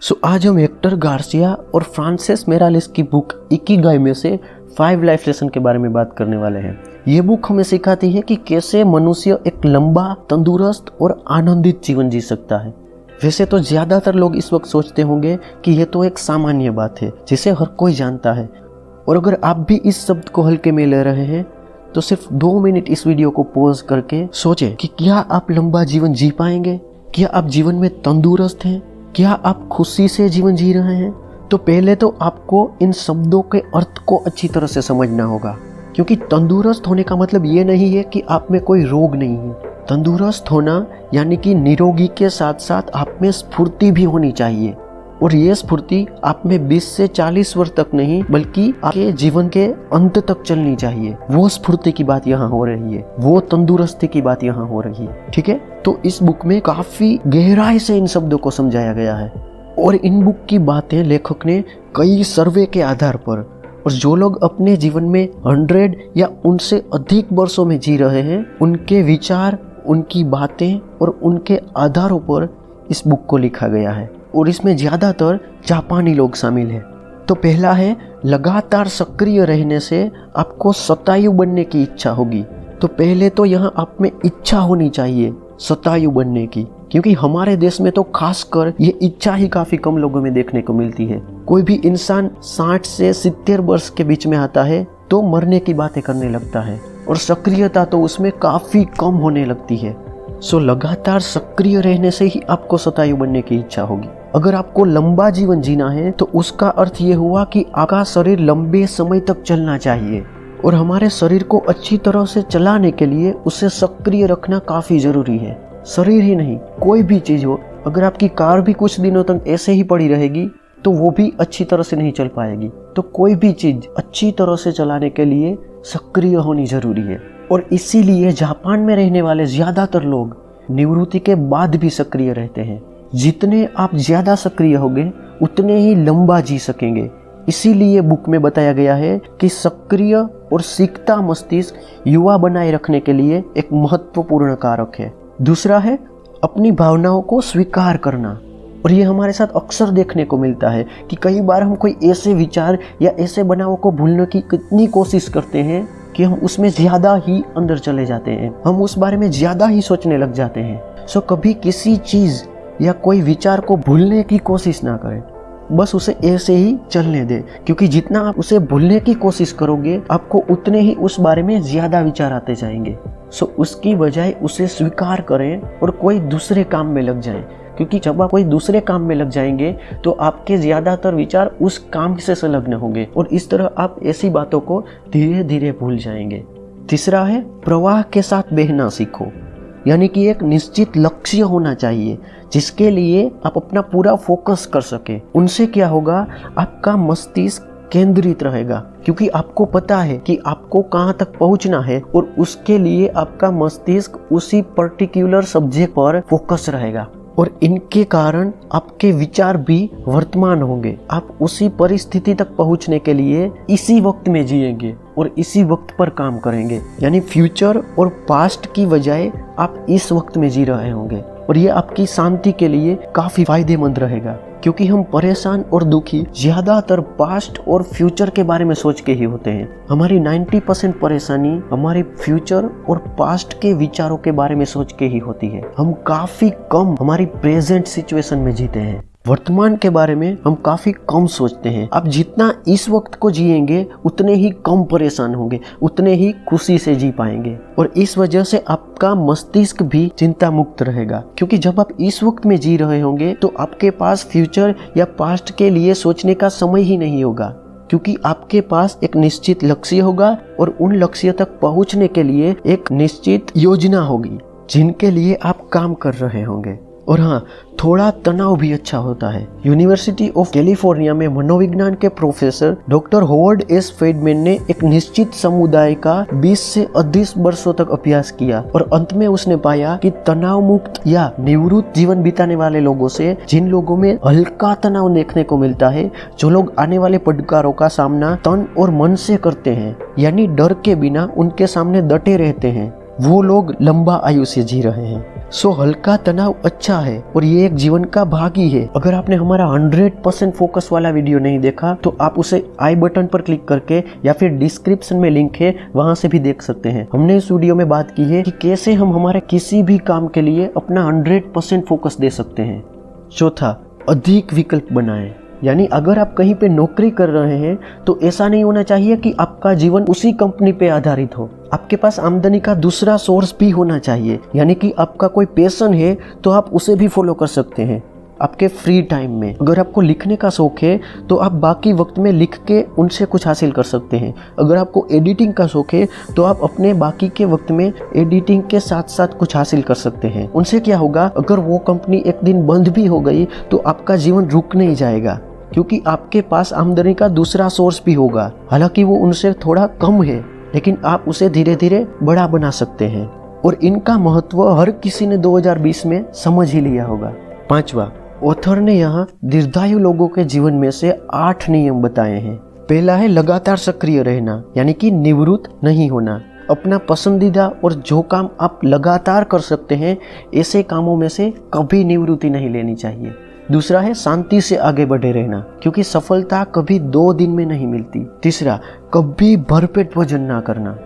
आज हम Hector Garcia और फ्रांसिस मेरालिस की बुक इकिगाई में से 5 लाइफ लेसन के बारे में बात करने वाले हैं। ये बुक हमें सिखाती है कि कैसे मनुष्य एक लंबा, तंदुरुस्त और आनंदित जीवन जी सकता है। वैसे तो ज्यादातर लोग इस वक्त सोचते होंगे कि यह तो एक सामान्य बात है जिसे हर कोई जानता है, और अगर आप भी इस शब्द को हल्के में ले रहे हैं तो सिर्फ 2 मिनट इस वीडियो को पॉज करके सोचें कि क्या आप लंबा जीवन जी पाएंगे, क्या आप जीवन में तंदुरुस्त हैं, क्या आप खुशी से जीवन जी रहे हैं। तो पहले तो आपको इन शब्दों के अर्थ को अच्छी तरह से समझना होगा, क्योंकि तंदुरुस्त होने का मतलब ये नहीं है कि आप में कोई रोग नहीं है। तंदुरुस्त होना यानी कि निरोगी के साथ साथ आप में स्फूर्ति भी होनी चाहिए, और ये स्फूर्ति आप में 20 से 40 वर्ष तक नहीं बल्कि आपके जीवन के अंत तक चलनी चाहिए। वो स्फूर्ति की बात यहाँ हो रही है, वो तंदुरुस्ती की बात यहाँ हो रही है। ठीक है, तो इस बुक में काफी गहराई से इन शब्दों को समझाया गया है, और इन बुक की बातें लेखक ने कई सर्वे के आधार पर, और जो लोग अपने जीवन में 100 या उनसे अधिक वर्षों में जी रहे हैं, उनके विचार, उनकी बातें और उनके आधारों पर इस बुक को लिखा गया है। और इसमें ज्यादातर जापानी लोग शामिल हैं। तो पहला है, लगातार सक्रिय रहने से आपको शतायु बनने की इच्छा होगी। तो पहले तो यहाँ आप में इच्छा होनी चाहिए शतायु बनने की, क्योंकि हमारे देश में तो खासकर ये इच्छा ही काफी कम लोगों में देखने को मिलती है। कोई भी इंसान 60 से 70 वर्ष के बीच में आता है तो मरने की बातें करने लगता है, और सक्रियता तो उसमें काफी कम होने लगती है। लगातार सक्रिय रहने से ही आपको शतायु बनने की इच्छा होगी। अगर आपको लंबा जीवन जीना है तो उसका अर्थ ये हुआ कि आपका शरीर लंबे समय तक चलना चाहिए, और हमारे शरीर को अच्छी तरह से चलाने के लिए उसे सक्रिय रखना काफी जरूरी है। शरीर ही नहीं, कोई भी चीज हो, अगर आपकी कार भी कुछ दिनों तक ऐसे ही पड़ी रहेगी तो वो भी अच्छी तरह से नहीं चल पाएगी। तो कोई भी चीज अच्छी तरह से चलाने के लिए सक्रिय होनी जरूरी है, और इसीलिए जापान में रहने वाले ज्यादातर लोग निवृत्ति के बाद भी सक्रिय रहते हैं। जितने आप ज्यादा सक्रिय होंगे उतने ही लंबा जी सकेंगे। इसीलिए बुक में बताया गया है कि सक्रिय और सीखता मस्तिष्क युवा बनाए रखने के लिए एक महत्वपूर्ण कारक है। दूसरा है अपनी भावनाओं को स्वीकार करना, और ये हमारे साथ अक्सर देखने को मिलता है कि कई बार हम कोई ऐसे विचार या ऐसे बनावों को भूलने की कितनी कोशिश करते हैं कि हम उसमें ज्यादा ही अंदर चले जाते हैं, हम उस बारे में ज्यादा ही सोचने लग जाते हैं। कभी किसी चीज या कोई विचार को भूलने की कोशिश ना करें, बस उसे ऐसे ही चलने दें, क्योंकि जितना आप उसे भूलने की कोशिश करोगे आपको उतने ही उस बारे में ज्यादा विचार आते जाएंगे। उसकी बजाय उसे स्वीकार करें और कोई दूसरे काम में लग जाएं, क्योंकि जब आप कोई दूसरे काम में लग जाएंगे तो आपके ज्यादातर विचार उस काम से संलग्न होंगे, और इस तरह आप ऐसी बातों को धीरे धीरे भूल जाएंगे। तीसरा है, प्रवाह के साथ बहना सीखो, यानी कि एक निश्चित लक्ष्य होना चाहिए जिसके लिए आप अपना पूरा फोकस कर सके। उनसे क्या होगा, आपका मस्तिष्क केंद्रित रहेगा, क्योंकि आपको पता है कि आपको कहाँ तक पहुँचना है, और उसके लिए आपका मस्तिष्क उसी पर्टिकुलर सब्जेक्ट पर फोकस रहेगा, और इनके कारण आपके विचार भी वर्तमान होंगे। आप उसी परिस्थिति तक पहुंचने के लिए इसी वक्त में जिएंगे और इसी वक्त पर काम करेंगे, यानी फ्यूचर और पास्ट की बजाय आप इस वक्त में जी रहे होंगे, और ये आपकी शांति के लिए काफी फायदेमंद रहेगा। क्योंकि हम परेशान और दुखी ज्यादातर पास्ट और फ्यूचर के बारे में सोच के ही होते हैं। हमारी 90% परेशानी हमारे फ्यूचर और पास्ट के विचारों के बारे में सोच के ही होती है। हम काफी कम हमारी प्रेजेंट सिचुएशन में जीते हैं, वर्तमान के बारे में हम काफी कम सोचते हैं। आप जितना इस वक्त को जिएंगे उतने ही कम परेशान होंगे, उतने ही खुशी से जी पाएंगे, और इस वजह से आपका मस्तिष्क भी चिंता मुक्त रहेगा। क्योंकि जब आप इस वक्त में जी रहे होंगे तो आपके पास फ्यूचर या पास्ट के लिए सोचने का समय ही नहीं होगा, क्योंकि आपके पास एक निश्चित लक्ष्य होगा, और उन लक्ष्य तक पहुंचने के लिए एक निश्चित योजना होगी जिनके लिए आप काम कर रहे होंगे। और हाँ, थोड़ा तनाव भी अच्छा होता है। यूनिवर्सिटी ऑफ कैलिफोर्निया में मनोविज्ञान के प्रोफेसर डॉक्टर होवर्ड एस फेडमैन ने एक निश्चित समुदाय का 20 से अधिक वर्षों तक अभ्यास किया, और अंत में उसने पाया कि तनाव मुक्त या निवृत्त जीवन बिताने वाले लोगों से जिन लोगों में हल्का तनाव देखने को मिलता है, जो लोग आने वाले पड़कारों का सामना तन और मन से करते हैं, यानी डर के बिना उनके सामने डटे रहते हैं, वो लोग लंबा आयु से जी रहे हैं। सो हल्का तनाव अच्छा है और ये एक जीवन का भाग ही है। अगर आपने हमारा 100% फोकस वाला वीडियो नहीं देखा तो आप उसे आई बटन पर क्लिक करके या फिर डिस्क्रिप्शन में लिंक है, वहां से भी देख सकते हैं। हमने इस वीडियो में बात की है कि कैसे हम हमारे किसी भी काम के लिए अपना 100% फोकस दे सकते हैं। चौथा, अधिक विकल्प बनाएं। यानी अगर आप कहीं पे नौकरी कर रहे हैं तो ऐसा नहीं होना चाहिए कि आपका जीवन उसी कंपनी पे आधारित हो। आपके पास आमदनी का दूसरा सोर्स भी होना चाहिए। यानी कि आपका कोई पैशन है तो आप उसे भी फॉलो कर सकते हैं आपके फ्री टाइम में। अगर आपको लिखने का शौक है तो आप बाकी वक्त में लिख के उनसे कुछ हासिल कर सकते हैं। अगर आपको एडिटिंग का शौक है तो आप अपने बाकी के वक्त में एडिटिंग के साथ साथ कुछ हासिल कर सकते हैं। उनसे क्या होगा, अगर वो कंपनी एक दिन बंद भी हो गई तो आपका जीवन रुक नहीं जाएगा, क्योंकि आपके पास आमदनी का दूसरा सोर्स भी होगा। हालांकि वो उनसे थोड़ा कम है, लेकिन आप उसे धीरे धीरे बड़ा बना सकते हैं और इनका महत्व हर किसी ने 2020 में समझ ही लिया होगा। पांचवा, ऑथर ने यहाँ दीर्घायु लोगों के जीवन में से 8 नियम बताए हैं। पहला है लगातार सक्रिय रहना, यानी कि निवृत्त नहीं होना। अपना पसंदीदा और जो काम आप लगातार कर सकते हैं, ऐसे कामों में से कभी निवृत्ति नहीं लेनी चाहिए। दूसरा है शांति से आगे बढ़े रहना, क्योंकि सफलता कभी 2 दिन में नहीं मिलती। तीसरा, कभी भरपेट भोजन ना करना।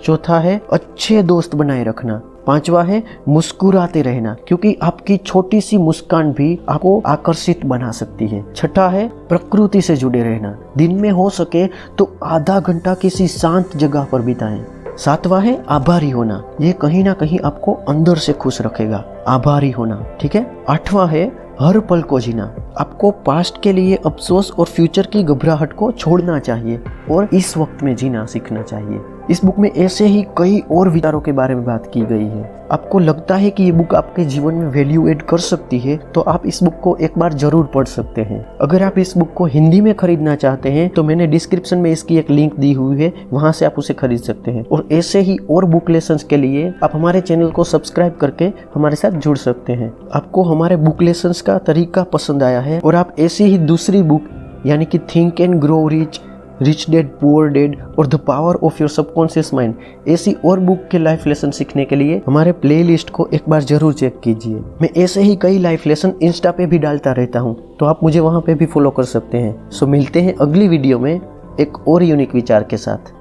चौथा है अच्छे दोस्त बनाए रखना। पांचवा है मुस्कुराते रहना, क्योंकि आपकी छोटी सी मुस्कान भी आपको आकर्षित बना सकती है। छठा है प्रकृति से जुड़े रहना। दिन में हो सके तो आधा घंटा किसी शांत जगह पर बिताएं। सातवां है आभारी होना। ये कहीं ना कहीं आपको अंदर से खुश रखेगा, आभारी होना, ठीक है। आठवां है हर पल को जीना। आपको पास्ट के लिए अफसोस और फ्यूचर की घबराहट को छोड़ना चाहिए और इस वक्त में जीना सीखना चाहिए। इस बुक में ऐसे ही कई और विचारों के बारे में बात की गई है। आपको लगता है कि ये बुक आपके जीवन में वैल्यू ऐड कर सकती है तो आप इस बुक को एक बार जरूर पढ़ सकते हैं। अगर आप इस बुक को हिंदी में खरीदना चाहते हैं तो मैंने डिस्क्रिप्शन में इसकी एक लिंक दी हुई है, वहां से आप उसे खरीद सकते हैं। और ऐसे ही और बुक लेसन्स के लिए आप हमारे चैनल को सब्सक्राइब करके हमारे साथ जुड़ सकते हैं। आपको हमारे बुक लेसन्स का तरीका पसंद आया है और आप ऐसी ही दूसरी बुक यानी कि think and grow rich, rich dad poor dad और the power of your subconscious mind, ऐसी और बुक के लाइफ लेसन सीखने के लिए हमारे प्लेलिस्ट को एक बार जरूर चेक कीजिए। मैं ऐसे ही कई लाइफ लेसन इंस्टा पे भी डालता रहता हूँ, तो आप मुझे वहाँ पे भी फॉलो कर सकते हैं। सो मिलते हैं अगली वीडियो में एक और यूनिक विचार के साथ।